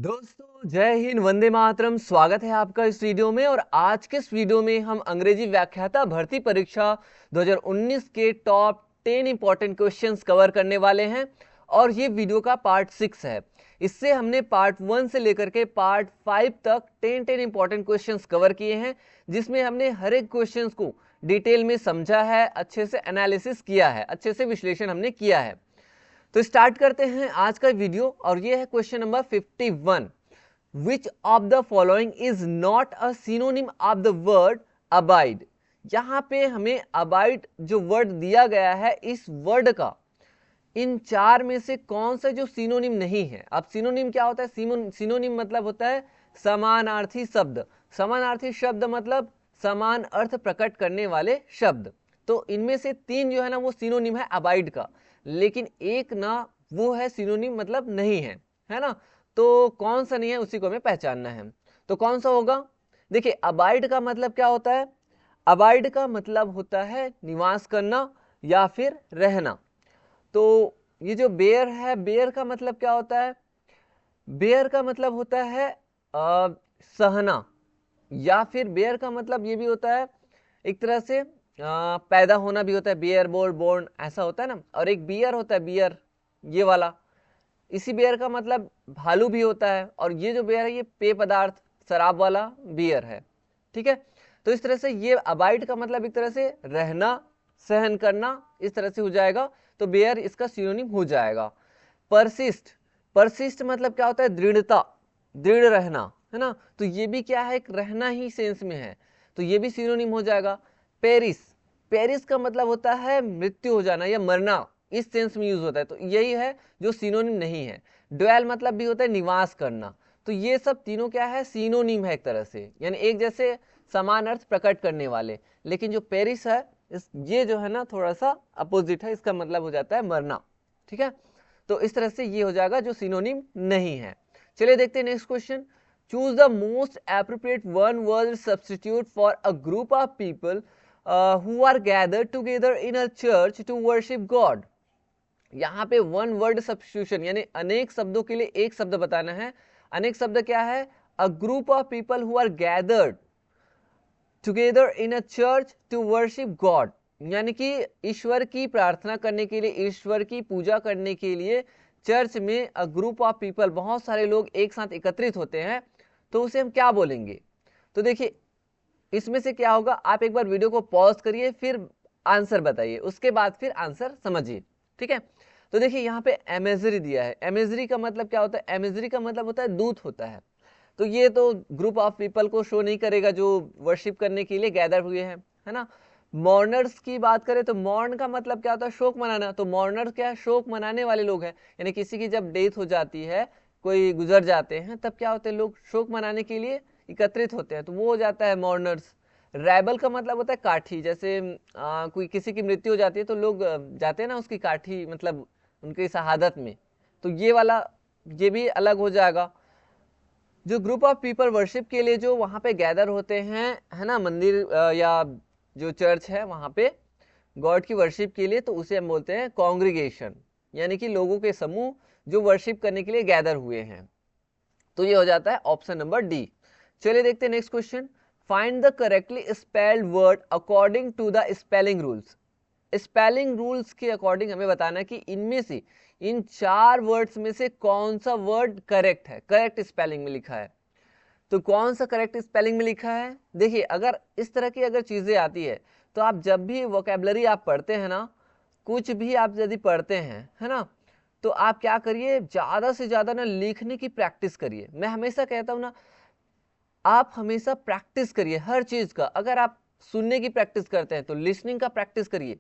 दोस्तों जय हिंद, वंदे मातरम। स्वागत है आपका इस वीडियो में। और आज के इस वीडियो में हम अंग्रेजी व्याख्याता भर्ती परीक्षा 2019 के टॉप 10 इंपॉर्टेंट क्वेश्चंस कवर करने वाले हैं। और ये वीडियो का पार्ट 6 है। इससे हमने पार्ट 1 से लेकर के पार्ट 5 तक 10 इंपॉर्टेंट क्वेश्चंस कवर किए हैं, जिसमें हमने हर एक क्वेश्चंस को डिटेल में समझा है, अच्छे से एनालिसिस किया है, अच्छे से विश्लेषण हमने किया है। तो स्टार्ट करते हैं आज का वीडियो। और ये है question number 51। Which of the following is not a synonym of the word abide. यहां पे हमें अबाइड जो वर्ड दिया गया है, इस वर्ड का इन चार में से कौन सा जो सिनोनिम नहीं है। अब सिनोनिम क्या होता है? सिनोनिम मतलब होता है समानार्थी शब्द। समानार्थी शब्द मतलब समान अर्थ प्रकट करने वाले शब्द। तो इनमें से तीन जो है ना, वो सिनोनिम है अबाइड का, लेकिन एक ना वो है सिनोनिम मतलब नहीं है, है ना। तो कौन सा नहीं है उसी को हमें पहचानना है। तो कौन सा होगा? देखिए, अबाइड का मतलब क्या होता है? अबाइड का मतलब होता है निवास करना या फिर रहना। तो ये जो बेयर है, बेयर का मतलब क्या होता है? बेयर का मतलब होता है सहना, या फिर बेयर का मतलब ये भी होता है एक तरह से पैदा होना भी होता है। बेयर बोर्ड बोर्न ऐसा होता है ना। और एक बियर होता है, बियर ये वाला। इसी बियर का मतलब भालू भी होता है। और ये जो बियर है, ये पेय पदार्थ शराब वाला बियर है। ठीक है। तो इस तरह से ये अबाइड का मतलब एक तरह से रहना, सहन करना, इस तरह से हो जाएगा। तो बेयर इसका सिनोनिम हो जाएगा। परसिस्ट, परसिस्ट मतलब क्या होता है? दृढ़ता, दृढ़ रहना, है ना। तो ये भी क्या है? एक रहना ही सेंस में है, तो ये भी सिनोनिम हो जाएगा। पेरिस, पेरिस का मतलब होता है मृत्यु हो जाना या मरना, इस सेंस में यूज होता है। तो यही है जो सिनोनिम नहीं है। ड्वेल मतलब भी होता है निवास करना। तो ये सब तीनों क्या है? सिनोनिम है एक तरह से, यानी एक जैसे समान अर्थ प्रकट करने वाले। लेकिन जो पेरिस है, ये जो है ना, थोड़ा सा अपोजिट है। इसका मतलब हो जाता है मरना। ठीक है। तो इस तरह से ये हो जाएगा जो सिनोनिम नहीं है। चलिए देखते हैं next question. Choose the most appropriate one word substitute for a group of people who are gathered together in a church to worship God. यहाँ पे वन वर्ड सब्स्टिट्यूशन यानी अनेक शब्दों के लिए एक शब्द बताना है। अनेक शब्द क्या है? A group of people who are gathered together in a church to worship God, यानी कि ईश्वर की प्रार्थना करने के लिए, ईश्वर की पूजा करने के लिए चर्च में अ ग्रुप ऑफ पीपल, बहुत सारे लोग एक साथ एकत्रित होते हैं। तो उसे हम क्या बोलेंगे? तो देखिए, इसमें से क्या होगा, आप एक बार वीडियो को पॉज करिए, फिर आंसर बताइए, उसके बाद फिर आंसर समझिए। ठीक है। तो देखिए, यहाँ पे एमेजरी दिया है। एमेजरी का मतलब क्या होता है? एमेजरी का मतलब होता है दूत होता है। तो ये तो ग्रुप ऑफ पीपल को शो नहीं करेगा जो वर्शिप करने के लिए गैदर हुए हैं, है ना। मॉर्नर्स की बात करें तो मॉर्न का मतलब क्या होता है? शोक मनाना। तो मॉर्नर्स क्या है? शोक मनाने वाले लोग हैं। यानी किसी की जब डेथ हो जाती है, कोई गुजर जाते हैं, तब क्या होते हैं? लोग शोक मनाने के लिए एकत्रित होते हैं, तो वो हो जाता है मॉर्नर्स। रैबल का मतलब होता है काठी। जैसे कोई किसी की मृत्यु हो जाती है तो लोग जाते हैं ना उसकी काठी, मतलब उनकी शहादत में। तो ये वाला, ये भी अलग हो जाएगा। जो ग्रुप ऑफ पीपल वर्शिप के लिए जो वहां पे गैदर होते हैं, है ना, मंदिर या जो चर्च है वहां पे गॉड की वर्शिप के लिए, तो उसे हम बोलते हैं कॉन्ग्रीगेशन, यानी कि लोगों के समूह जो वर्शिप करने के लिए गैदर हुए हैं। तो ये हो जाता है ऑप्शन नंबर डी। चलिए देखते हैं next question. Find the correctly spelled word according to the spelling rules. Spelling rules के अकॉर्डिंग हमें बताना है कि इनमें से, इन चार वर्ड्स में से कौन सा वर्ड करेक्ट है, करेक्ट स्पेलिंग में लिखा है। तो कौन सा करेक्ट स्पेलिंग में लिखा है? देखिए, अगर इस तरह की अगर चीजें आती है, तो आप जब भी वोकेबलरी आप पढ़ते हैं ना, कुछ भी आप यदि पढ़ते हैं, है ना, तो आप क्या करिए, ज्यादा से ज्यादा ना लिखने की प्रैक्टिस करिए। मैं हमेशा कहता हूं ना, आप हमेशा प्रैक्टिस करिए हर चीज का। अगर आप सुनने की प्रैक्टिस करते हैं तो लिसनिंग का प्रैक्टिस करिए।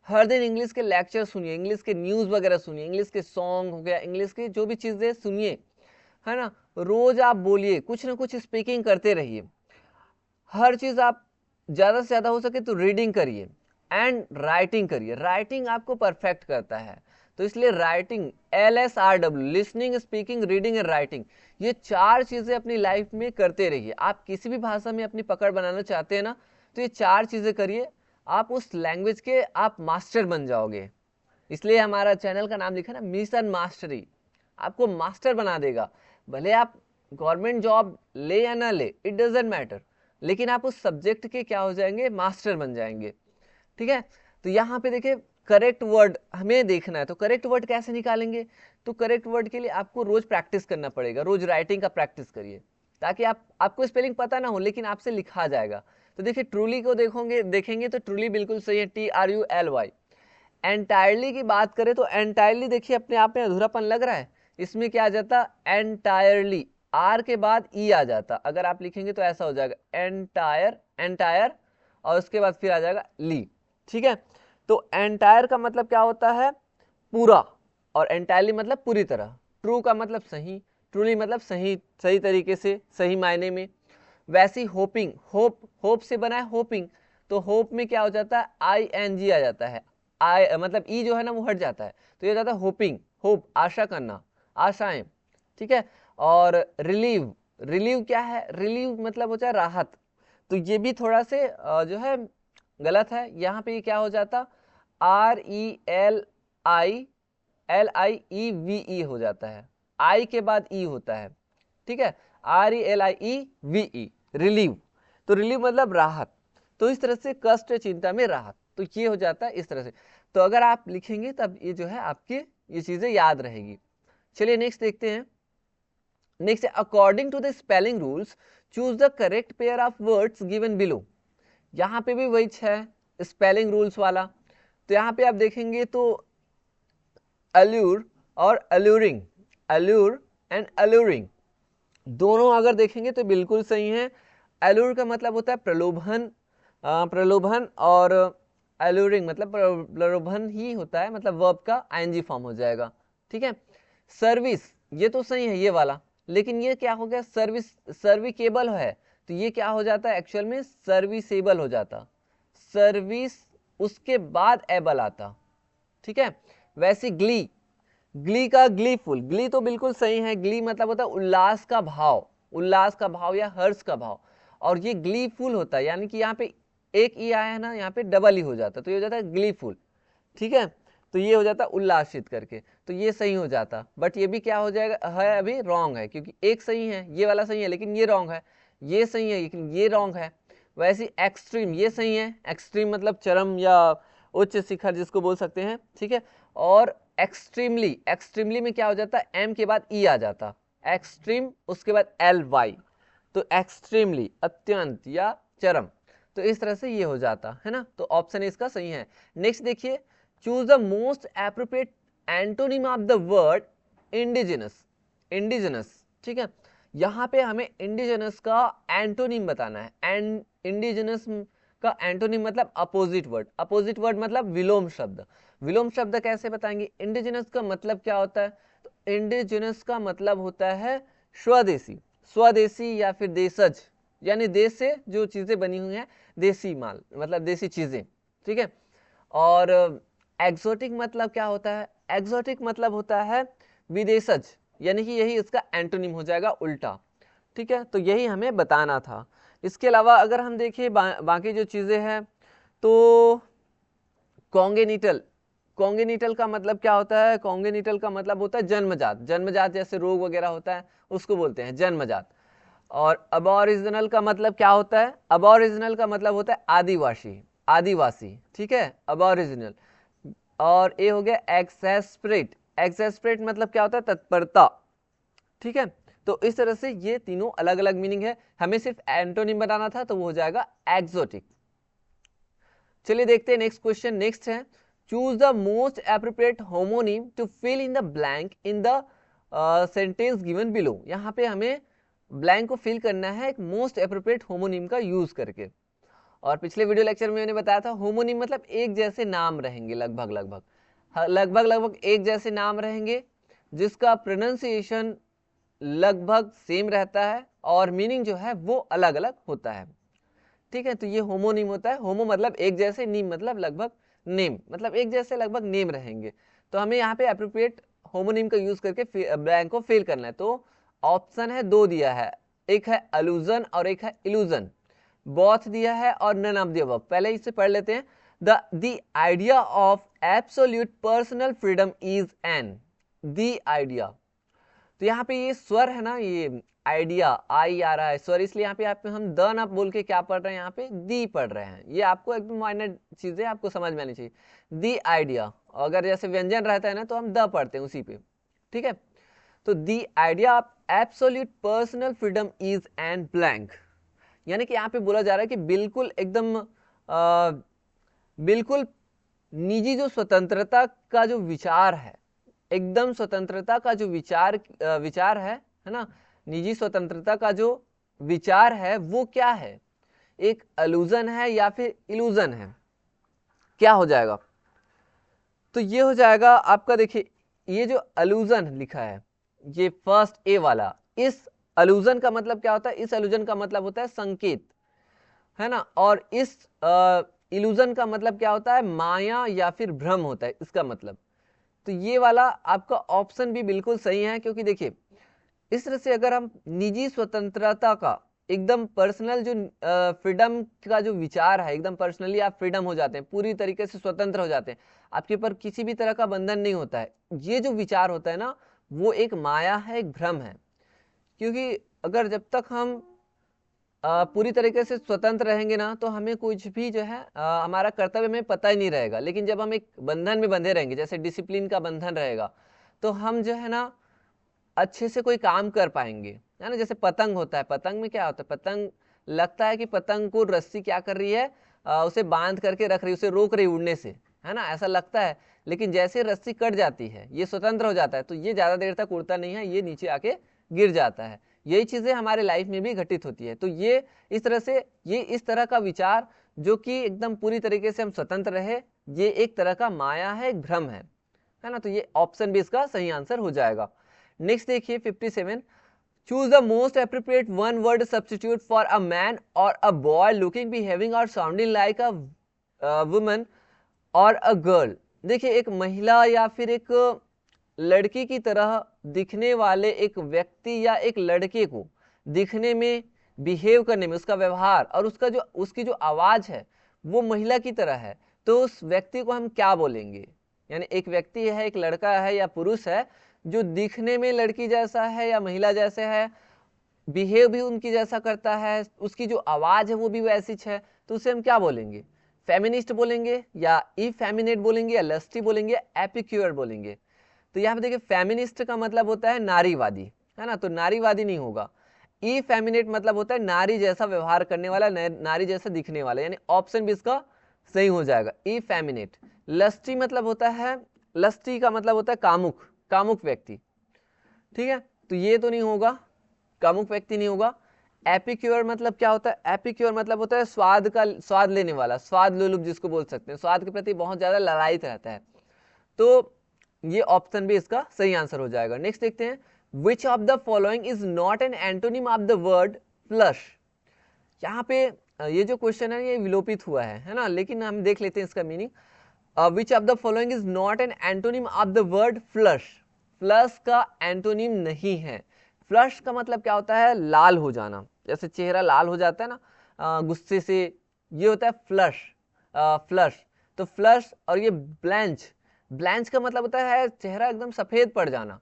हर दिन इंग्लिश के लेक्चर सुनिए, इंग्लिश के न्यूज वगैरह सुनिए, इंग्लिश के सॉन्ग हो गया, इंग्लिश की जो भी चीजें सुनिए, है ना। रोज आप बोलिए, कुछ ना कुछ स्पीकिंग करते रहिए। हर चीज आप ज्यादा से ज्यादा हो सके तो रीडिंग करिए एंड राइटिंग करिए। राइटिंग आपको परफेक्ट करता है। तो इसलिए writing, LSRW, listening, speaking, reading and writing, ये चार चीजें अपनी लाइफ में करते रहिए। आप किसी भी भाषा में अपनी पकड़ बनाना चाहते हैं ना, तो ये चार चीजें करिए, आप उस लैंग्वेज के आप मास्टर बन जाओगे। इसलिए हमारा चैनल का नाम लिखा है ना, मिशन मास्टरी। आपको मास्टर बना देगा। भले आप गवर्नमेंट जॉब ले या ना ले, इट डजेंट मैटर, लेकिन आप उस सब्जेक्ट के क्या हो जाएंगे, मास्टर बन जाएंगे। ठीक है, तो यहाँ पे देखिए करेक्ट वर्ड हमें देखना है, तो करेक्ट वर्ड कैसे निकालेंगे, तो करेक्ट वर्ड के लिए आपको रोज प्रैक्टिस करना पड़ेगा, रोज राइटिंग का प्रैक्टिस करिए, ताकि आपको स्पेलिंग पता ना हो लेकिन आपसे लिखा जाएगा। तो देखिए ट्रूली को देखेंगे तो ट्रूली बिल्कुल सही है, TRULY। एंटायरली की बात करें तो एंटायरली देखिए अपने आप में अधूरापन लग रहा है, इसमें क्या आ जाता, एंटायरली, आर के बाद ई आ जाता, अगर आप लिखेंगे तो ऐसा हो जाएगा एंटायर, एंटायर और उसके बाद फिर आ जाएगा ली। ठीक है, तो एंटायर का मतलब क्या होता है, पूरा, और एंटायरली मतलब पूरी तरह। ट्रू का मतलब सही, ट्रूली मतलब सही, सही तरीके से, सही मायने में। वैसी होपिंग, होप से बना है होपिंग, तो होप में क्या हो जाता है, ING आ जाता है, आई मतलब ई जो है ना वो हट जाता है, तो ये हो जाता है होपिंग, होप आशा करना, आशाएं। ठीक है, और रिलीव, रिलीव क्या है, रिलीव मतलब होता है राहत, तो ये भी थोड़ा से जो है गलत है, यहाँ पे ये क्या हो जाता, RELIEVE हो जाता है, आई के बाद ई होता है। ठीक है, RELIEVE, रिलीव, तो रिलीव मतलब राहत, तो इस तरह से कष्ट चिंता में राहत, तो ये हो जाता है इस तरह से। तो अगर आप लिखेंगे तब ये जो है आपके ये चीजें याद रहेगी। चलिए नेक्स्ट देखते हैं। नेक्स्ट है according to the spelling rules choose the correct pair of words given below. यहाँ पे भी वही है स्पेलिंग रूल्स वाला, तो यहाँ पे आप देखेंगे तो अल्यूर और अल्यूरिंग, अल्यूर एंड अल्यूरिंग दोनों अगर देखेंगे तो बिल्कुल सही है। अल्यूर का मतलब होता है प्रलोभन, प्रलोभन, और अल्यूरिंग मतलब प्रलोभन ही होता है, मतलब वर्ब का ING फॉर्म हो जाएगा। ठीक है, सर्विस ये तो सही है ये वाला, लेकिन ये क्या हो गया, सर्विस, सर्विकेबल है, तो ये क्या हो जाता है एक्चुअल में सर्विसेबल हो जाता, सर्विस उसके बाद एबल आता। ठीक है, वैसे ग्ली, ग्ली का ग्लीफुल, ग्ली तो बिल्कुल सही है, ग्ली मतलब होता है उल्लास का भाव, उल्लास का भाव या हर्ष का भाव, और ये ग्लीफुल होता है, यानी कि यहाँ पे एक ई आया है ना, यहाँ पे डबल ही हो जाता, तो ये हो जाता है ग्लीफुल। ठीक है, तो ये हो जाता उल्लासित करके, तो ये सही हो जाता, बट ये भी क्या हो जाएगा है, अभी रॉन्ग है, क्योंकि एक सही है, ये वाला सही है लेकिन ये रॉन्ग है, ये सही है लेकिन ये रॉन्ग है। वैसे एक्सट्रीम ये सही है, एक्सट्रीम मतलब चरम या उच्च शिखर जिसको बोल सकते हैं। ठीक है, और एक्सट्रीमली, एक्सट्रीमली में क्या हो जाता है, एम के बाद ई आ जाता, एक्सट्रीम उसके बाद LY, तो एक्सट्रीमली अत्यंत या चरम, तो इस तरह से ये हो जाता है ना, तो ऑप्शन इसका सही है। नेक्स्ट देखिए, choose the most appropriate antonym of the word indigenous, indigenous. ठीक है, यहाँ पे हमें इंडिजिनस का एंटोनिम बताना है, एंड इंडिजिनस का एंटोनिम मतलब अपोजिट वर्ड, अपोजिट वर्ड मतलब विलोम शब्द, विलोम शब्द कैसे बताएंगे, इंडिजिनस का मतलब क्या होता है, तो इंडिजिनस का मतलब होता है स्वदेशी, स्वदेशी या फिर देशज, यानी देश से जो चीजें बनी हुई हैं, देसी माल मतलब देसी चीजें। ठीक है, और एक्सोटिक मतलब क्या होता है, एक्सोटिक मतलब होता है विदेशज, यानी कि यही इसका एंटोनिम हो जाएगा उल्टा। ठीक है, तो यही हमें बताना था। इसके अलावा अगर हम देखें बाकी जो चीजें हैं, तो कॉन्गेनिटल, कॉन्गेनिटल का मतलब क्या होता है, कॉन्गेनिटल का मतलब होता है जन्मजात, जन्मजात जैसे रोग वगैरह होता है उसको बोलते हैं जन्मजात। और अबॉरिजिनल का मतलब क्या होता है, अबॉरिजिनल का मतलब होता है आदिवासी, आदिवासी। ठीक है, अबॉरिजिनल। और ये हो गया एक्सेस्परेट, एक्सेस्परेट मतलब क्या होता है, तत्परता। ठीक है, तो इस तरह से ये तीनों अलग अलग मीनिंग है, हमें सिर्फ एंटोनिम बनाना था तो वो हो जाएगा एक्सोटिक। चलिए देखते हैं नेक्स्ट क्वेश्चन। नेक्स्ट है choose the most appropriate homonym to fill in the blank in the sentence given below. यहाँ पे हमें ब्लैंक को फिल करना है एक मोस्ट एप्रोप्रिएट होमोनिम का यूज करके। और पिछले वीडियो लेक्चर में मैंने बताया था होमोनिम मतलब एक जैसे नाम रहेंगे, लगभग लगभग लगभग लगभग एक जैसे नाम रहेंगे जिसका प्रोनाउंसिएशन लगभग सेम रहता है और मीनिंग जो है वो अलग अलग होता है। ठीक है, तो ये होमोनिम होता है, होमो मतलब एक जैसे, नीम मतलब लगभग, नेम मतलब एक जैसे लगभग नेम रहेंगे। तो हमें यहाँ पे एप्रोप्रिएट होमोनिम का यूज करके ब्लैंक को फिल करना है। तो ऑप्शन है दो दिया है, एक है अलूजन और एक है इल्यूजन, बोथ दिया है और नन ऑफ द अबव। पहले इसे पढ़ लेते हैं। The idea of absolute personal freedom is an, the idea, तो यहाँ पे ये स्वर है ना, ये आइडिया आई आ रहा है स्वर, इसलिए यहाँ पे हम द ना बोल के क्या पढ़ रहे हैं, यहाँ पे दी पढ़ रहे हैं। ये आपको एकदम माइनर चीजें आपको समझ में आनी चाहिए। दी आइडिया, अगर जैसे व्यंजन रहता है ना तो हम द पढ़ते हैं उसी पे, ठीक है। तो the idea of absolute personal freedom is an blank, यानी कि यहाँ पे बोला जा रहा है कि बिल्कुल एकदम बिल्कुल निजी जो स्वतंत्रता का जो विचार है, एकदम स्वतंत्रता का जो विचार है ना, निजी स्वतंत्रता का जो विचार है वो क्या है, एक अलूजन है या फिर इल्यूजन है, क्या हो जाएगा। तो ये हो जाएगा आपका, देखिए ये जो अलूजन लिखा है, ये फर्स्ट ए वाला, इस अलूजन का मतलब क्या होता है, इस अलूजन का मतलब होता है संकेत, है ना। और इस इल्यूजन का मतलब क्या होता है, माया या फिर भ्रम होता है इसका मतलब। तो ये वाला आपका ऑप्शन भी बिल्कुल सही है, क्योंकि देखिए इस तरह से अगर हम निजी स्वतंत्रता का एकदम पर्सनल जो फ्रीडम का जो विचार है, एकदम पर्सनली आप फ्रीडम हो जाते हैं, पूरी तरीके से स्वतंत्र हो जाते हैं, आपके ऊपर किसी भी तरह का बंधन नहीं होता है, ये जो विचार होता है ना वो एक माया है, एक भ्रम है। क्योंकि अगर जब तक हम पूरी तरीके से स्वतंत्र रहेंगे ना तो हमें कुछ भी जो है हमारा कर्तव्य में पता ही नहीं रहेगा। लेकिन जब हम एक बंधन में बंधे रहेंगे, जैसे डिसिप्लिन का बंधन रहेगा, तो हम जो है ना अच्छे से कोई काम कर पाएंगे, है ना। जैसे पतंग होता है, पतंग में क्या होता है, पतंग लगता है कि पतंग को रस्सी क्या कर रही है, उसे बांध करके रख रही है, उसे रोक रही उड़ने से, है ना, ऐसा लगता है। लेकिन जैसे रस्सी कट जाती है, ये स्वतंत्र हो जाता है, तो ये ज्यादा देर तक उड़ता नहीं है, ये नीचे आके गिर जाता है। यही चीजें हमारे लाइफ में भी घटित होती है। तो ये इस तरह से, ये इस तरह का विचार जो कि एकदम पूरी तरीके से हम स्वतंत्र रहे, ये एक तरह का माया है, एक भ्रम है ना। तो ये ऑप्शन भी इसका सही आंसर हो जाएगा। नेक्स्ट देखिए 57, choose the most appropriate one word substitute for a man और अ बॉय लुकिंग बिहेविंग और साउंडिंग लाइक अ वुमन और अ गर्ल। देखिए एक महिला या फिर एक लड़की की तरह दिखने वाले एक व्यक्ति या एक लड़के को दिखने में, बिहेव करने में, उसका व्यवहार और उसकी जो आवाज है वो महिला की तरह है, तो उस व्यक्ति को हम क्या बोलेंगे। यानी एक व्यक्ति है, एक लड़का है या पुरुष है जो दिखने में लड़की जैसा है या महिला जैसे है, बिहेव भी उनकी जैसा करता है, उसकी जो आवाज है वो भी वैसी है, तो उसे हम क्या बोलेंगे, फेमिनिस्ट बोलेंगे या इफेमिनेट बोलेंगे या लस्टी बोलेंगे, एपिक्यूअर बोलेंगे। तो यहाँ पे देखिए फेमिनिस्ट का मतलब होता है नारीवादी, है ना, तो नारीवादी नहीं होगा। इफेमिनेट मतलब होता है नारी जैसा व्यवहार करने वाला, नारी जैसा दिखने वाला, यानी ऑप्शन भी इसका सही हो जाएगा, इफेमिनेट। लस्टी मतलब होता है, लस्टी का मतलब होता है कामुक, कामुक व्यक्ति, ठीक है, तो ये तो नहीं होगा, कामुक व्यक्ति नहीं होगा। एपिक्योर मतलब क्या होता है, एपिक्योर मतलब होता है स्वाद लेने वाला, स्वाद लोलुप जिसको बोल सकते हैं, स्वाद के प्रति बहुत ज्यादा ललायित रहता है। तो ये ऑप्शन भी इसका सही आंसर हो जाएगा। नेक्स्ट देखते हैं, which of the following is not an antonym of the word flush. यहाँ पे ये जो क्वेश्चन है ये विलोपित हुआ है ना, लेकिन हम देख लेते हैं इसका meaning. Which of the following is not an antonym of the word flush. Flush का एंटोनिम नहीं है। फ्लश का मतलब क्या होता है, लाल हो जाना, जैसे चेहरा लाल हो जाता है ना गुस्से से, ये होता है फ्लश, फ्लश। तो फ्लश और ये ब्लैंच, ब्लैंच का मतलब होता है चेहरा एकदम सफेद पड़ जाना।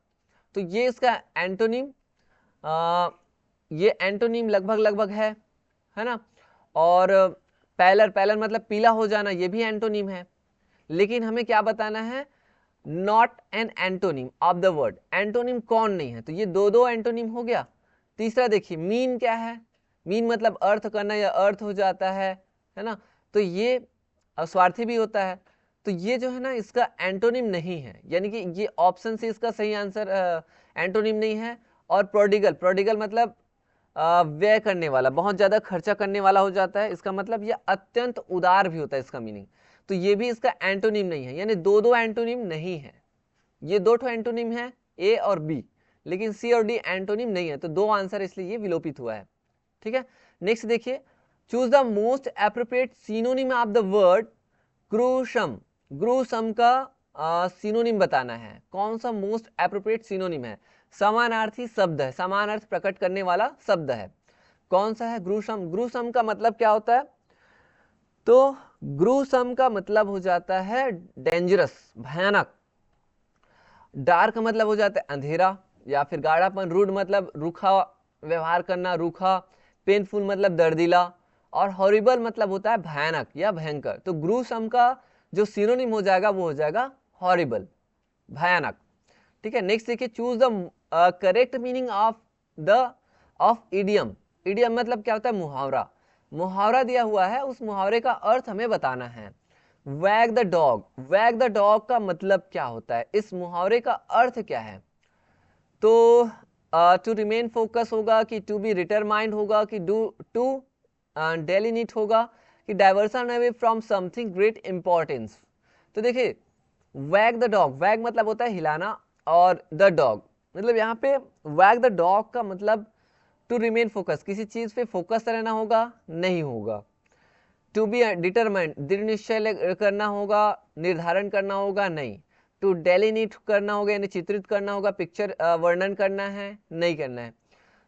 तो ये इसका एंटोनिम, ये एंटोनिम लगभग लगभग है ना। और पैलर, पैलर मतलब पीला हो जाना, ये भी एंटोनिम है। लेकिन हमें क्या बताना है, not an antonym of the word, antonym कौन नहीं है, तो ये दो दो एंटोनिम हो गया। तीसरा देखिए मीन क्या है, मीन मतलब अर्थ करना या अर्थ हो जाता है ना, तो ये स्वार्थी भी होता है। तो ये जो है ना इसका एंटोनिम नहीं है, यानी कि ये ऑप्शन से इसका सही आंसर एंटोनिम नहीं है। और प्रोडिगल, प्रोडिगल मतलब व्यय करने वाला, बहुत ज्यादा खर्चा करने वाला हो जाता है, इसका मतलब ये अत्यंत उदार भी होता है इसका मीनिंग। तो ये भी इसका एंटोनिम नहीं है, यानी दो दो एंटोनिम नहीं है, ये दो ठो एंटोनिम है ए और बी, लेकिन सी और डी एंटोनिम नहीं है, तो दो आंसर इसलिए ये विलोपित हुआ है, ठीक है। नेक्स्ट देखिए, choose the most appropriate synonym of the word gruesome. Gruesome का सिनोनिम बताना है, कौन सा मोस्ट एप्रोप्रिएट सिनोनिम है, समानार्थी शब्द है, समान अर्थ प्रकट करने वाला शब्द है, कौन सा है ग्रूसम। ग्रूसम का मतलब क्या होता है, तो ग्रूसम का मतलब हो जाता है डेंजरस, भयानक। डार्क मतलब हो जाता है अंधेरा, या फिर गाढ़ापन, रूड मतलब रूखा व्यवहार करना, रूखा, पेनफुल मतलब दर्दीला, और हॉरिबल मतलब होता है भयानक या भयंकर। तो ग्रूसम का जो सिनोनिम हो जाएगा वो हो जाएगा हॉरिबल, भयानक। ठीक है, नेक्स्ट देखिए, choose the correct meaning of idiom. Idiom मतलब क्या होता है? मुहावरा। मुहावरा दिया हुआ है, उस मुहावरे का अर्थ हमें बताना है। वैग द डॉग, वैग द डॉग का मतलब क्या होता है? इस मुहावरे का अर्थ क्या है? तो टू रिमेन फोकस होगा, कि टू बी डिटरमाइंड होगा, कि टू डेलिनेट होगा, कि diversion away from something great importance. तो देखिए, वैग द डॉग, वैग मतलब होता है हिलाना, और द डॉग मतलब यहाँ पे वैग द डॉग का मतलब टू रिमेन फोकस, किसी चीज पे फोकस रहना होगा, नहीं होगा। टू बी डिटरमाइंड, दृढ़ निश्चय करना होगा, निर्धारण करना होगा, नहीं। टू डेलिनेट करना होगा, यानी चित्रित करना होगा, पिक्चर वर्णन करना है, नहीं करना है।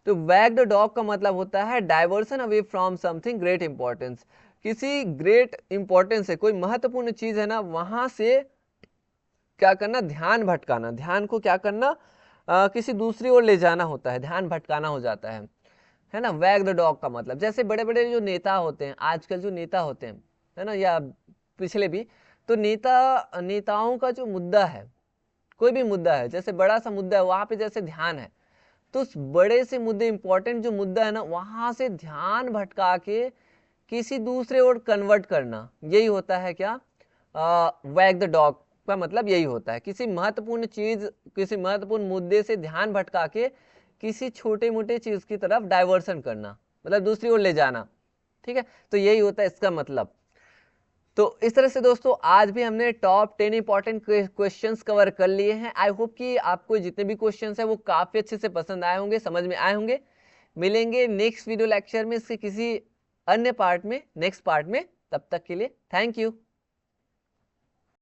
तो वैग द डॉग का मतलब होता है diversion away from something great importance, किसी ग्रेट इंपॉर्टेंस है, कोई महत्वपूर्ण चीज है ना, वहां से क्या करना? ध्यान भटकाना, ध्यान को क्या करना? किसी दूसरी ओर ले जाना होता है, ध्यान भटकाना हो जाता है ना। वैग द डॉग का मतलब, जैसे बड़े बड़े जो नेता होते हैं, आजकल जो नेता होते हैं, है ना, या पिछले भी, तो नेताओं का जो मुद्दा है, कोई भी मुद्दा है, जैसे बड़ा सा मुद्दा है, वहां पे जैसे ध्यान है, तो उस बड़े से मुद्दे, इंपॉर्टेंट जो मुद्दा है ना, वहां से ध्यान भटका के किसी दूसरे ओर कन्वर्ट करना, यही होता है क्या? वैग द डॉग का मतलब यही होता है, किसी महत्वपूर्ण चीज, किसी महत्वपूर्ण मुद्दे से ध्यान भटका के किसी छोटे मोटे चीज की तरफ डाइवर्सन करना, मतलब दूसरी ओर ले जाना। ठीक है, तो यही होता है इसका मतलब। तो इस तरह से दोस्तों आज भी हमने टॉप 10 इंपॉर्टेंट क्वेश्चंस कवर कर लिए हैं। आई होप कि आपको जितने भी क्वेश्चंस हैं वो काफी अच्छे से पसंद आए होंगे, समझ में आए होंगे। मिलेंगे नेक्स्ट वीडियो लेक्चर में इसके किसी अन्य पार्ट में, नेक्स्ट पार्ट में। तब तक के लिए थैंक यू।